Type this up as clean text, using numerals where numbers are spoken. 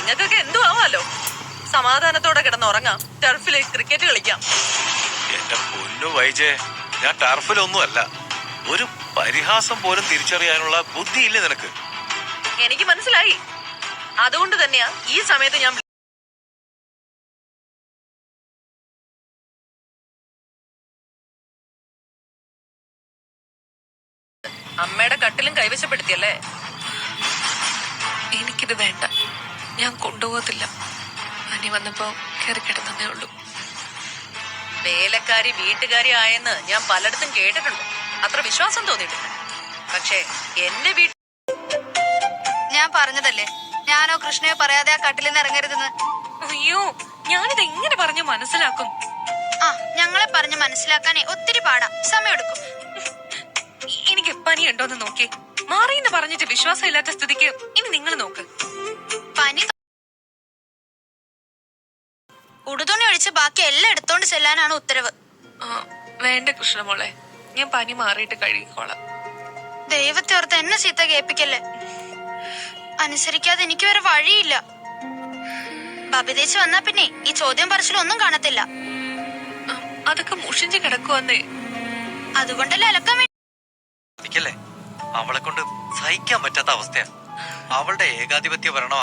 നിങ്ങൾക്കൊക്കെ എന്തു ആവാലോ. സമാധാനത്തോടെ കിടന്നുറങ്ങാം, ടർഫില് ക്രിക്കറ്റ് കളിക്കാം. എന്റെ പൊന്നു വൈജേ, ഞാൻ ടർഫിലൊന്നും അല്ല. ഒരു പരിഹാസം പോലും തിരിച്ചറിയാനുള്ള ബുദ്ധിയില്ലേ നിനക്ക്? എനിക്ക് മനസ്സിലായി. അതുകൊണ്ട് തന്നെയാ ഈ സമയത്ത് ഞാൻ അമ്മയുടെ കട്ടിലും കൈവശപ്പെടുത്തിയല്ലേ. എനിക്കിത് വേണ്ട, ഞാൻ കൊണ്ടുപോകത്തില്ല. പനി വന്നപ്പോ കയറി കിടന്നേ ഉള്ളൂ. വേലക്കാരി വീട്ടുകാരി ആയെന്ന് ഞാൻ പലയിടത്തും കേട്ടിട്ടുണ്ട്. അത്ര വിശ്വാസം തോന്നിയിട്ടില്ല. പക്ഷേ എന്റെ വീട്ടിൽ ഞാൻ പറഞ്ഞതല്ലേ, ഞാനോ കൃഷ്ണയോ പറയാതെ ആ കട്ടിൽ നിന്ന് ഇറങ്ങരുതെന്ന്. അയ്യോ, ഞാനിത് എങ്ങനെ പറഞ്ഞു മനസ്സിലാക്കും? ആ, ഞങ്ങളെ പറഞ്ഞ് മനസ്സിലാക്കാനേ ഒത്തിരി പാടാ, സമയമെടുക്കും. എനിക്ക് പനിയുണ്ടോന്ന് നോക്കി. മാറിയെന്ന് പറഞ്ഞിട്ട് വിശ്വാസം ഇല്ലാത്ത സ്ഥിതിക്ക് ഇനി നിങ്ങൾ നോക്ക്. പനി ഉടുതുണി ഒഴിച്ച് ബാക്കി എല്ലാം എടുത്തോണ്ട് ചെല്ലാനാണ് ഉത്തരവ്. വേണ്ട കൃഷ്ണമോളെ, ഞാൻ പനി മാറിയിട്ട് കഴുകിക്കോളാം. ദൈവത്തെ ഓർത്ത് എന്നെ ചീത്ത കേൾപ്പിക്കല്ലേ. അനുസരിക്കാതെ എനിക്ക് വേറെ വഴിയില്ല. ബബിതേച്ച് വന്നാ പിന്നെ ഈ ചോദ്യം പറച്ചിലൊന്നും കാണത്തില്ല. അതൊക്കെ മുഷിഞ്ഞ് കിടക്കുവന്നേ. അതുകൊണ്ടല്ലേ അലക്കാൻ വേണ്ടി. അവളെ കൊണ്ട് സഹിക്കാൻ പറ്റാത്ത അവസ്ഥയാ. അവളുടെ ഏകാധിപത്യ ഭരണം